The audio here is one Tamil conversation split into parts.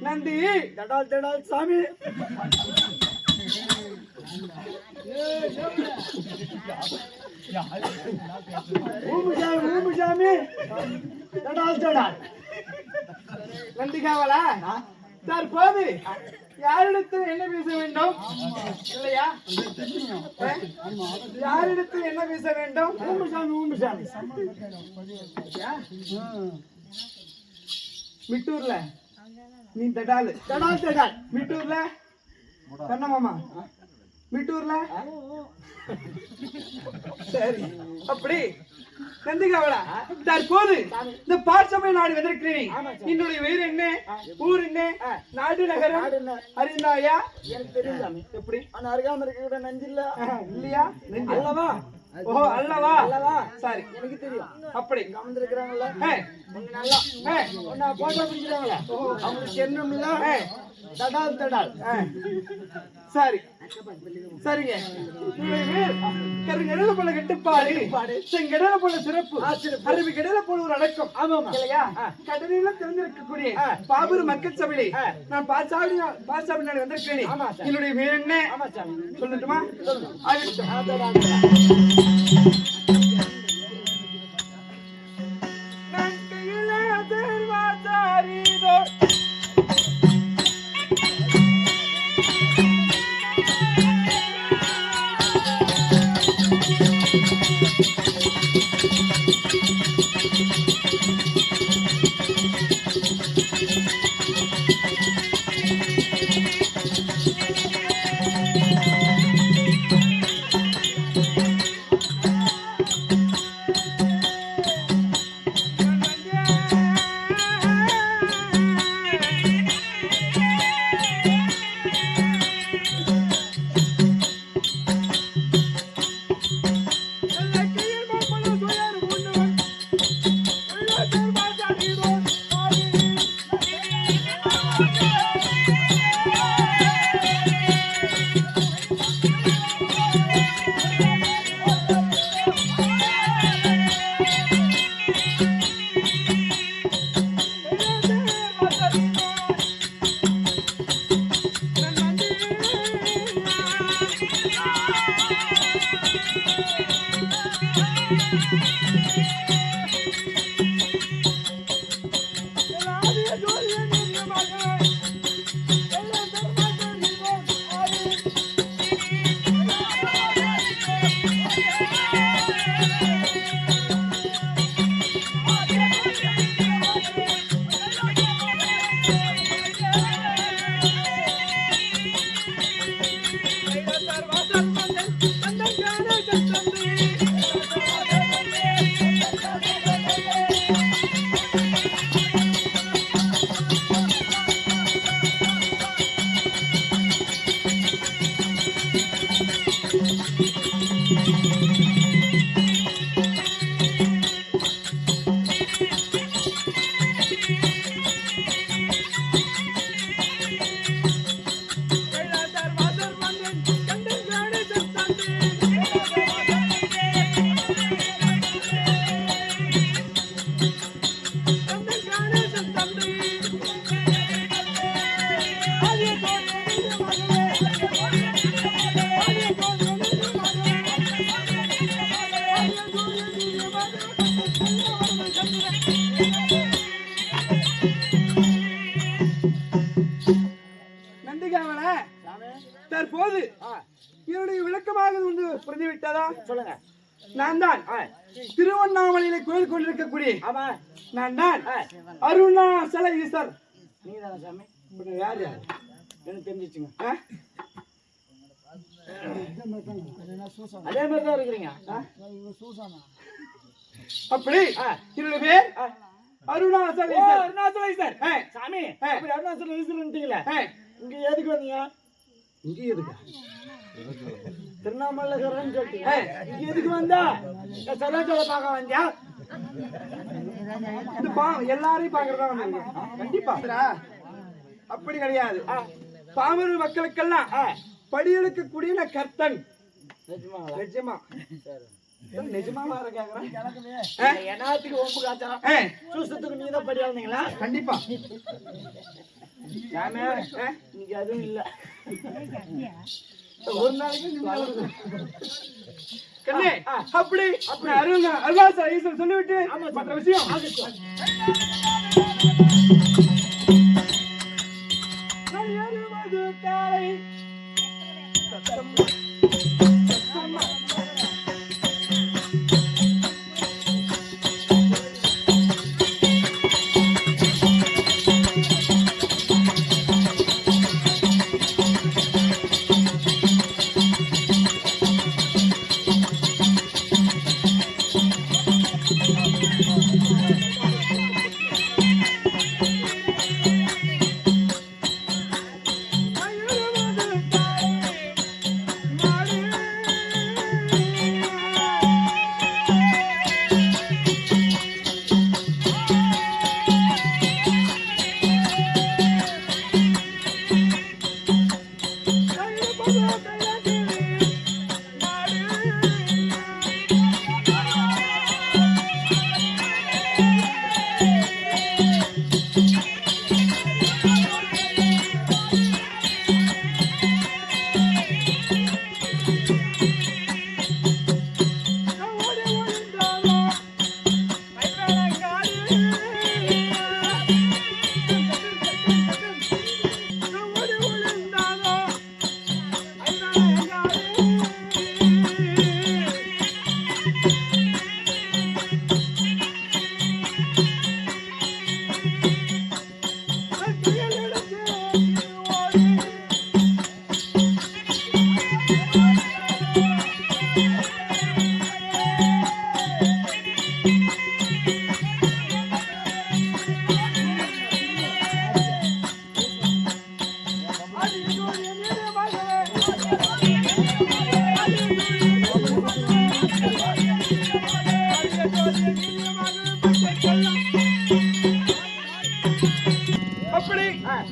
நந்தி தடால் தடால் சாமி ஊமுசாமி தடால் தடால் நந்தி காவலா தற்போது யாரிடத்தில் என்ன பேச வேண்டும் இல்லையா? யாரிடத்தில் என்ன பேச வேண்டும்? ஊமுசாமி மிட்டூர்ல நீ தடால் தடால் தடால் மிட்டூர்ல கண்ணமாமா மிட்டூர்ல சரி அப்படி நந்திகாவலா தற்போது இந்த பார்சமை நாடு வந்திருக்கிறேன். என்னுடைய வீடு என்ன, ஊர் என்ன, நாடு நகரம் அறிந்தாயா? எனக்கு தெரியும். எப்படி அருகாம இருக்க நஞ்சு இல்ல இல்லையா? அல்லவா? ஓ அல்லவா அல்லவா சரி எனக்கு தெரியும். அப்படி கவர்ந்துருக்கிறாங்கல்ல நல்லா ஒன்னா போட்டோ பிடிக்கிறாங்களா அவங்களுக்கு என்னமில்ல தடால் தடால் சரி சரிங்க. கருங்கடல போல கட்டுப்பாடு, செங்கடல போல சிறப்பு, அருவி கடல போல ஒரு அடக்கம். ஆமாம் இல்லையா? கடலில திறந்திருக்கக்கூடிய பாபூர் மக்கள் சபையிலே நான் பாசாபி நாடு வந்திருக்கிறேன். என்னுடைய பேர் என்ன சொல்லட்டுமா? தற்போது என்னுடைய விளக்கமாக ஒன்று புரிந்துவிட்டதா? சொல்லுங்க. நான் தான் திருவண்ணாமலையில கோயில் கொண்டிருக்கக்கூடிய நான் தான் அருணாசல ஈஸ்வர். நீங்க தானே சாமி? யார் யார் எனக்கு தெரிஞ்சிச்சுங்க. அதே மாதிரி தான் இருக்கிறீங்க. அப்படி என்னுடைய பேர் அருணாசல ஈஸ்வர். அருணாசல ஈஸ்வர் சாமி. அப்படி அருணாசல ஈஸ்வர்ன்றீங்களே, இங்க எதுக்கு வந்தீங்க? இங்க எதுக்கு? திருவண்ணாமலைன்னு சொல்லிட்டீங்க. இங்க எதுக்கு வந்தா? சரோஜாவை பார்க்க வந்தியா? எல்லாரையும் பாக்குறதா வந்தாங்க. கண்டிப்பா அப்படி கிடையாது. பாமர மக்களுக்கெல்லாம் படியெடுக்கக்கூடிய கர்த்தன். நிஜமா நிஜமாவா கேக்குறேன். என்னத்துக்கு ஒம்பு காய்ச்சலாம்? சூசத்துக்கு நீ தான் படியா இருந்தீங்களா? கண்டிப்பா. நீங்க அதுவும் இல்ல. ஒரு நாளைக்கு கண்ணே அப்படி அருணாசல ஈஸ்வரன் சொல்லிவிட்டு மற்ற விஷயம் காலை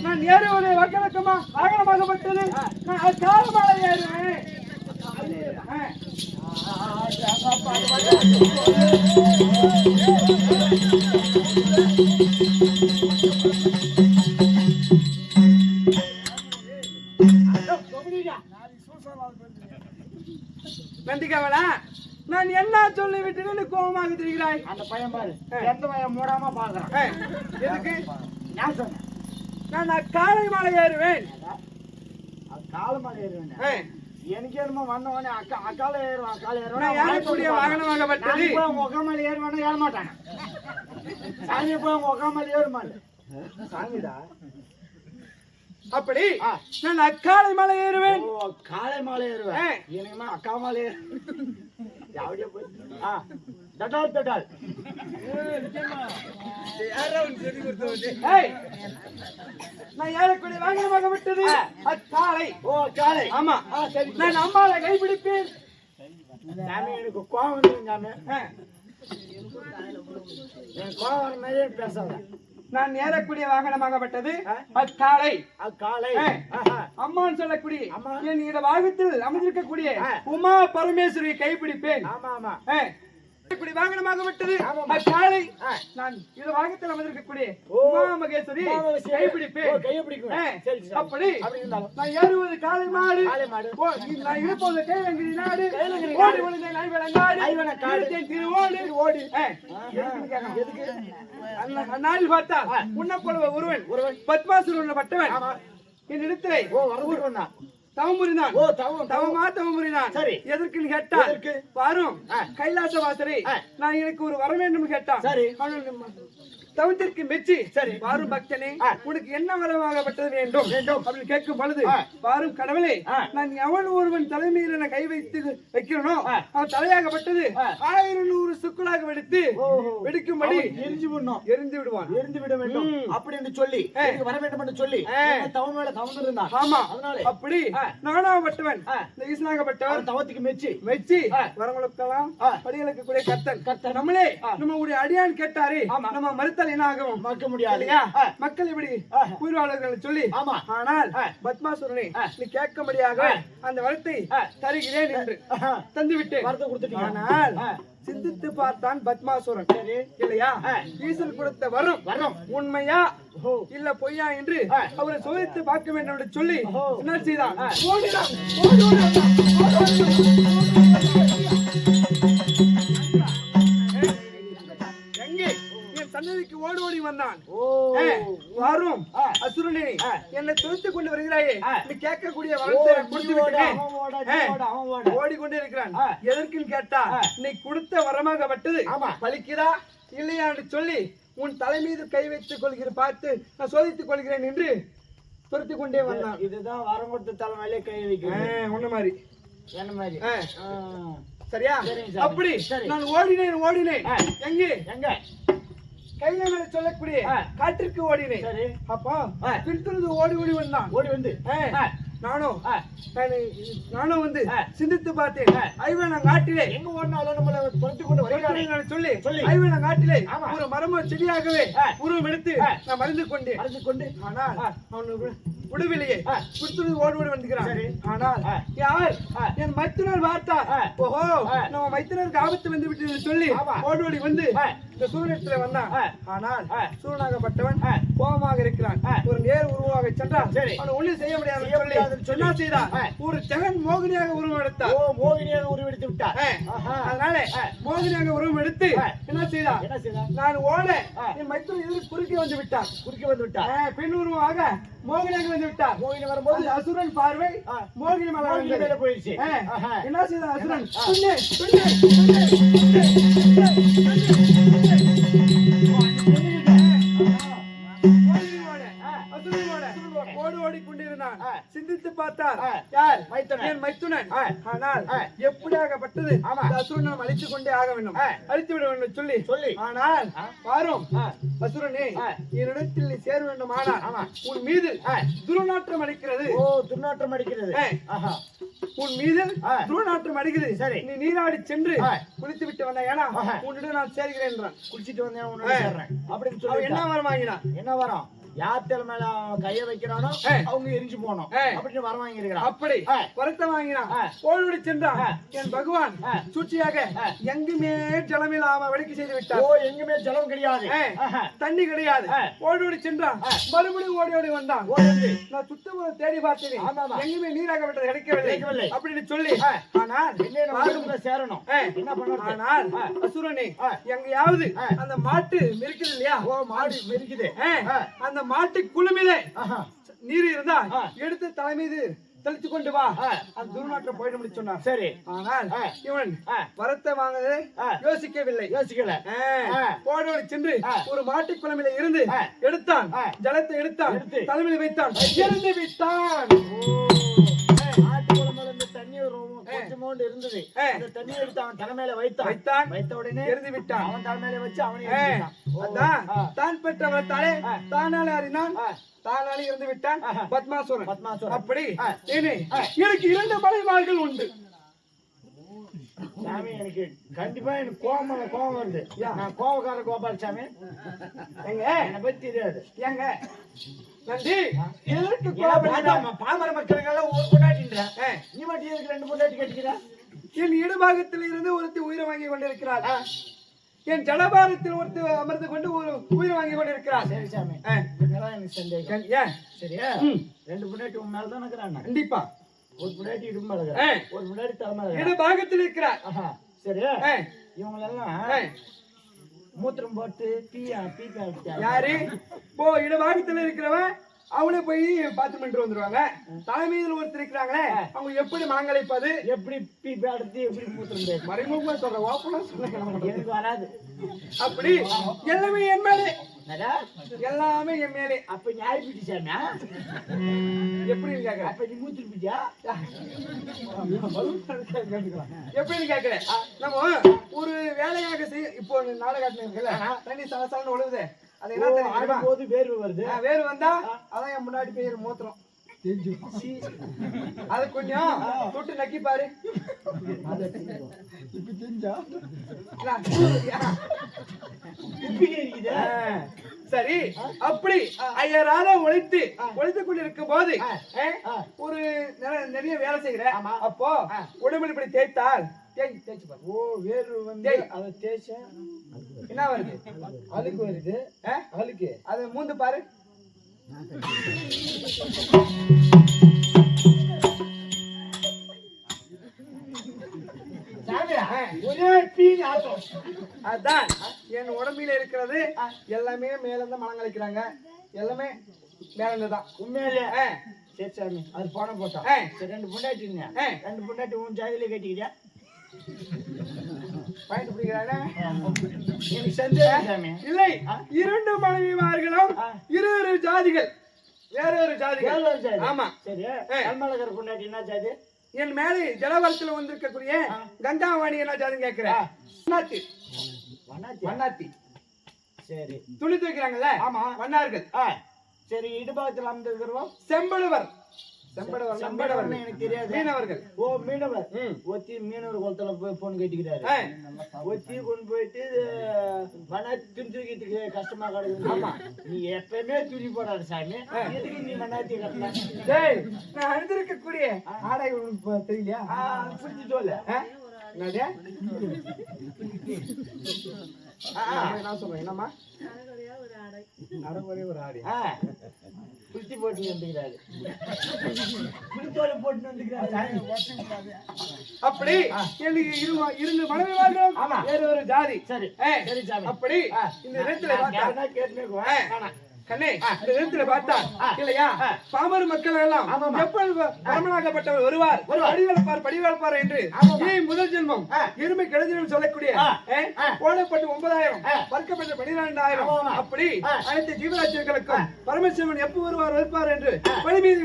நான் ஏறுவதை வக்கலக்கமா வாகனமாகப்பட்டது. நான் காலமாக ஏறுவேன். நந்திகாவலா, நான் என்ன சொல்லி விட்டு கோபமாக தெரிகிறாய்? அந்த பையன் பாரு, எந்த பையன் மூடாம பாக்குறான். எதுக்கு? நான் சொன்னேன், நான் காலை மாலை ஏறுவேன். காலை மாலை ஏறுவேன். எனக்கு ஏறுமா வந்தவனே அக்கால ஏறுவான். அக்கால ஏறுவான். ஏறக்கூடிய வாகனமாகப்பட்டது. உங்க உக்காமலை ஏறுவானே ஏற மாட்டாங்க. சாமி போய் உங்க உக்காமலை ஏறுமான் சாமிடா. அப்படி நான் அக்காலை மலை ஏறுவேன். காலை மாலை ஏறுவேன். எனக்குமா அக்கா மாலை யாவடியா போய் தட்டால் தட்டால் நான் ஏறக்கூடிய வாகனமாக விட்டது அக்காலை. ஓ காலை. ஆமா சரி. நான் அம்மாவை கைப்பிடிப்பேன். சாமி எனக்கு கோவம் வந்து சாமி, எனக்கு கோவம் மாதிரியே பேசாத. நான் ஏறக்கூடிய வாகனமாகப்பட்டது அக்காலை. அக்காலை அம்மான்னு சொல்லக்கூடிய என்னோட வாகனத்தில் அமைந்திருக்கக்கூடிய உமா பரமேஸ்வரியை கைப்பிடிப்பேன். ஆமா ஆமா. இப்படி வாகனமாக விட்டது காலை நான் இது வாகனத்தில் அமர்ந்திருக்கக்கூடிய உமா மகேஸ்வரி கைப்பிடிப்பேன். அப்படி நான் ஏறுவது காலை மாடு, நான் இருப்பது கைலங்கிரி நாடு, ஓடி ஒளிந்த நாடு திருவோடு ஓடி நாளில் பார்த்தா உண்ணப்போல ஒருவன் பத்மாசுரன் பட்டவன் என்னிடத்திலே தவம் புரிந்தான். தவம் புரிந்தான். எதற்கு கேட்டான்? பாரும் கைலாச வாசரை நான் எனக்கு ஒரு வர வேண்டும் கேட்டான். தவத்திற்கு மெச்சி பாரும் பக்தனே உனக்கு என்ன வரமாகப்பட்டது வேண்டும் அப்படின்னு கேட்கும் பொழுது பாரும் கடவுளே நான் எவன் ஒருவன் தலைமையில நான் கை வைக்கிறனோ அவன் தலையாகப்பட்டது 1100 சுக்குளாக வெடிக்கும்படி எரிந்து விட வேண்டும் அப்படின்னு சொல்லி வர வேண்டும் என்று சொல்லி தவம் மேல தவம் இருந்தான். ஆமா, அப்படி நானாகப்பட்டவன் இந்த ஈசனாகப்பட்டவன் தவத்துக்கு மெச்சி வரங்களுக்கெல்லாம் படிகளுக்கு கூடிய கர்த்தன் நம்மளே நம்மளுடைய அடியான் கேட்டாரு நம்ம மறுத்தல் என்ன ஆகும் மறக்க முடியாது. மக்கள் இப்படி உயிர்வாளர்கள் சொல்லி ஆனால் பத்மாசுரனை நீ கேட்கும்படியாக அந்த வரத்தை தருகிறேன் என்று தந்துவிட்டேன். ஆனால் சிந்தித்து பார்த்தான் பத்மாசுரன் இல்லையா ஈசன் கொடுத்த வரம் உண்மையா இல்ல பொய்யா என்று அவரை சோதித்து பார்க்க வேண்டும் என்று சொல்லி என்ன செய்தான்? சன்னதிக்கு ஓடி வந்தான். வரும் அசுரனே என்னை துரத்து கொண்டு வருகிறாயே நீ கேட்கக்கூடிய ஓடிக்கொண்டே இருக்கிறான். எதற்கு கேட்டா நீ கொடுத்த வரமாகப்பட்டது பலிக்கிறா இல்லையா என்று சொல்லி உன் தலை மீது கை வைத்துக் கொள்கிற பார்த்து நான் சோதித்துக் கொள்கிறேன் என்று துரத்தி கொண்டே வந்தான். இதுதான் வரம் கொடுத்த தலைமையிலே கை வைக்கிறேன் உன்ன மாதிரி என்ன மாதிரி சரியா? அப்படி நான் ஓடினேன் எங்க கையில மேல சொல்லக்கூடிய காற்றுக்கு ஓடினேன். அப்போ பின்தொடர்ந்து ஓடி வந்து நானும் வந்து சிந்தித்து பார்த்தேன். ஐவன காட்டிலே எங்க ஓடினாலும் நம்மளை துரத்தி கொண்டு வருகிறார்கள் சொல்லி ஐவன காட்டிலே ஒரு மரம செடியாகவே உருவம் எடுத்து நான் மறைந்து கொண்டு ஆனால் அவனுக்கு விடுவிலையே குடுத்து ஓடி வந்துகிறான். ஆனால் யார் என் மைத்துனர் பார்த்தா ஓஹோ நம்ம மைத்துனருக்கு ஆபத்து வந்து விட்டு சொல்லி ஓடி வந்து இந்த சூரியத்துல வந்தான். ஆனால் சூரியனாகப்பட்டவன் கோபமாக இருக்கிறான். ஒரு நேர் உருவாக சென்றான். அவனை ஒன்றும் செய்ய முடியாது சொல்லி என்ன செய்தான்? ஒரு ஜெகன் மோகினியாக உருவம் எடுத்தான். மோகினியாக உருவெடுத்து விட்டார். அதனால மோகினியாக உருவம் எடுத்து என்ன செய்தான்? நான் ஓட என் மைத்துனர் எதிர்த்து குறுக்கே வந்து விட்டார். பெண் உருவமாக மோகினியாக வந்து விட்டார். மோகினி வரும்போது அசுரன் பார்வை மோகினி மேல போயிடுச்சு. என்ன செய்தான் அசுரன்? ஓடி கொண்டிருந்தான். சிந்தித்து பார்த்தார் யார்? என் மைத்துனன். ஆனால் எப்படியாகப்பட்டது அசுரனை அழித்துக் கொண்டே ஆக வேண்டும், அழித்து விட வேண்டும் சொல்லி ஆனால் பாரும் அசுரனே என்னிடத்தில் நீ சேர வேண்டும். ஆனால் உன் மீது துர்நாற்றம் அடிக்கிறது. உன் மீது துர்நாற்றம் அடிக்கிறது. சரி, நீ நீராடி சென்று குளித்து விட்டு வந்த. ஏன்னா உன்னிடம் நான் சேர்கிறேன் என்றான். குளிச்சுட்டு வந்தேன் அப்படின்னு சொல்லி என்ன வரம் வாங்கினான்? என்ன வரம்? யாத்திரை மேல கைய வைக்கிறானோ அவங்க எரிஞ்சு போனோம் அப்படின்னு வர வாங்கி இருக்கிறான். அப்படி வரத்தை வாங்கினான். ஓடி சென்றான். என் பகவான் சூழ்ச்சியாக எங்குமே ஜலம் இல்லாம வெடிக்க செய்து விட்டார். எங்குமே ஜலம் கிடையாது, தண்ணி கிடையாது. ஓடி சென்றான். மறுபடியும் ஓடி வந்தான். நான் சுத்தம் தேடி பார்த்தேன், எங்குமே நீராக விட்டது கிடைக்கவில்லை அப்படின்னு சொல்லி. ஆனால் சேரணும் என்ன பண்ண? ஆனால் அசுரனே எங்கயாவது அந்த மாட்டு மெரிக்குது இல்லையா? மாடு மெரிக்குது. அந்த மாட்டு குழுமிலே நீர் இருந்தா எடுத்து தலை மீது தெளித்து கொண்டு வா, அந்த துர்நாற்றம் போயிடும் சொன்னார். சரி, ஆனால் இவன் வரத்தை வாங்கவே யோசிக்கல. போடோடு சென்று ஒரு மாட்டு குளமில இருந்து எடுத்தான். ஜலத்தை எடுத்தான், தலைமையில் வைத்தான், இறந்து விட்டான். கொஞ்சமோண்டு இருந்தது. அந்த தண்ணி எடுத்து அவன் தலைமையில வைத்த உடனே எரிந்து விட்டான். அவன் தலைமையில வச்சு அவனை தான் பெற்றவர்த்தாலே தானாலே அறினான், தானாலே இருந்து விட்டான் பத்மாசுரன். அப்படி எனக்கு 2 படைவாள்கள் உண்டு. சாமி, எனக்கு கண்டிப்பா எனக்கு கோபம் வருது. நான் கோபக்கார கோபால் எங்க என்னை பத்தி தெரியாது. ஏங்க நன்றி எதற்கு பாமர மக்கள் எல்லாம் ஒரு கொண்டாட்டின்ற நீ மட்டும் எதுக்கு 2 கொண்டாட்டி கட்டிக்கிற? என் இடபாகத்தில் இருந்து ஒருத்தி உயிரை வாங்கி கொண்டிருக்கிறாள். என் ஜலபாரத்தில் ஒருத்தி அமர்ந்து கொண்டு ஒரு உயிரை வாங்கி கொண்டிருக்கிறாள். சரி சாமி, எனக்கு சந்தேகம். ஏன் சரியா? ரெண்டு முன்னாடி உன் மேலதான் இருக்கிறான். கண்டிப்பா ஒரு முன்னாடி இடும்பா ஒரு முன்னாடி தலைமை இடபாகத்தில் இருக்கிறார். சரியா? இவங்களெல்லாம் மூத்திரம் போட்டு யாரு போ இடபாகத்தில் இருக்கிறவன் அவளே போய் பாத்ரூம் பண்ணிட்டு வந்துருவாங்க. தலைமையில் ஒருத்தர் இருக்கிறாங்களே அவங்க எப்படி மனங்களைப்பது, எப்படி பீப்பி அடுத்து எப்படி மூத்திரம் மறைமுகமா சொல்ற ஓப்பனா சொல்ல எனக்கு வராது. அப்படி எல்லாமே என் மேலே, எல்லாமே என் மேலே. அப்ப நியாய பிடிச்சானா எப்படின்னு கேக்குறேன். அப்ப நீ மூத்திரம் பிடிச்சா எப்படின்னு கேக்குறேன். நம்ம ஒரு வேலையாக செய்ய இப்போ நாடகாட்டில் இருக்குல்ல தண்ணி சலசலன்னு ஒழுகுது. அது என்ன தெரியுமா? போது வேர்வை வருது. வேர்வை வந்தா அதான் என் முன்னாடி பெய்யுற மூத்திரம். அது கொஞ்சம் தொட்டு நக்கி பாரு. இப்ப தெரிஞ்சா சரி. அப்படி ஐயரால உழைத்து கொண்டிருக்கும் போது ஒரு நிறைய வேலை செய்கிறேன். அப்போ உடம்புல இப்படி தேய்த்தால் தேய்ச்சு பாரு. ஓ வேர்வை வந்து அதை தேய்ச்சா என்ன வருது? அழுக்கு வருது. அழுக்கு அது மூந்து பாரு. அதான் என் உடம்பில இருக்கிறது எல்லாமே மேல இருந்து மனம் கழிக்கிறாங்க. எல்லாமே மேல இருந்துதான் உண்மையிலே. சரி சாமி, அது போன போட்டோம். சரி, ரெண்டு பொண்டாட்டி உன் ஜாதியில கட்டிக்கிறியா? பாயிண்ட் பிடிக்கிறாங்க. எனக்கு சந்தேகம் சாமி. இல்லை, இரண்டு மனைவிமார்களும் இரு ஜாதிகள், வேற ஒரு ஜாதிகள். ஆமா. சரி, கல்மலகர் பொண்டாட்டி என்ன ஜாதி? என் மேலே ஜலவரத்துல வந்திருக்கக்கூடிய கங்காவாணி என்ன ஜாதின்னு கேட்கிறேன். வண்ணாத்தி. சரி, துணி துவைக்கிறாங்கல்ல. ஆமா, வண்ணார்கள். சரி, இடுபாகத்தில் அமர்ந்திருக்கிறோம் செம்படுவர். எனக்கு தெரியாது. மீனவர்கள். ஓ மீனவர். ஒத்தி மீனவர் குளத்துல போய் பொண்ணு கட்டிக்கிறாரு. ஒத்தி கொண்டு போயிட்டு மண்ணாத்தி துணி தூக்கிட்டு கஷ்டமா கிடக்குது. ஆமா, நீ எப்பயுமே துணி போடாது சாமி. எதுக்கு நீ மண்ணாத்தி கட்டலாம்? நான் அணிந்திருக்கக்கூடிய ஆடை தெரியலையா? புரிஞ்சு சொல்லு. நான் சொல்றேன். என்னம்மா அரைக்குறைய ஒரு ஆடை குளிச்சு போட்டு வந்துக்கிறாரு. அப்படி எனக்கு இருந்து மனைவி வாழ்றோம். வேற ஒரு ஜாதி. சரி, அப்படி இந்த இடத்துல கேட்டு கண்ணே, இந்த இடத்துல பார்த்தா இல்லையா பாமர மக்கள் எல்லாம் எப்பொழுது பரமனாகப்பட்டவர் வருவார், படிவளப்பார் என்று முதல் ஜென்மம் எருமை கிடைச்சல் சொல்லக்கூடிய போடப்பட்டு 9,000 பறக்கப்பட்ட 12,000 அப்படி அனைத்து ஜீவராட்சியர்களுக்கும் பரமசிவன் எப்ப வருவார் என்று படி மீது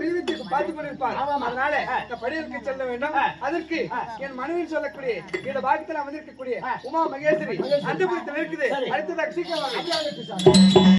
விழுவித்து பார்த்துக் கொண்டிருப்பார். அதனால இந்த படிகளுக்கு செல்ல வேண்டும். அதற்கு என் மனைவி சொல்லக்கூடிய இந்த பாகத்தில் அமர்ந்திருக்கக்கூடிய உமா மகேஸ்வரி அந்த புறத்தில் இருக்குது. அடுத்ததாக சீக்கிரம்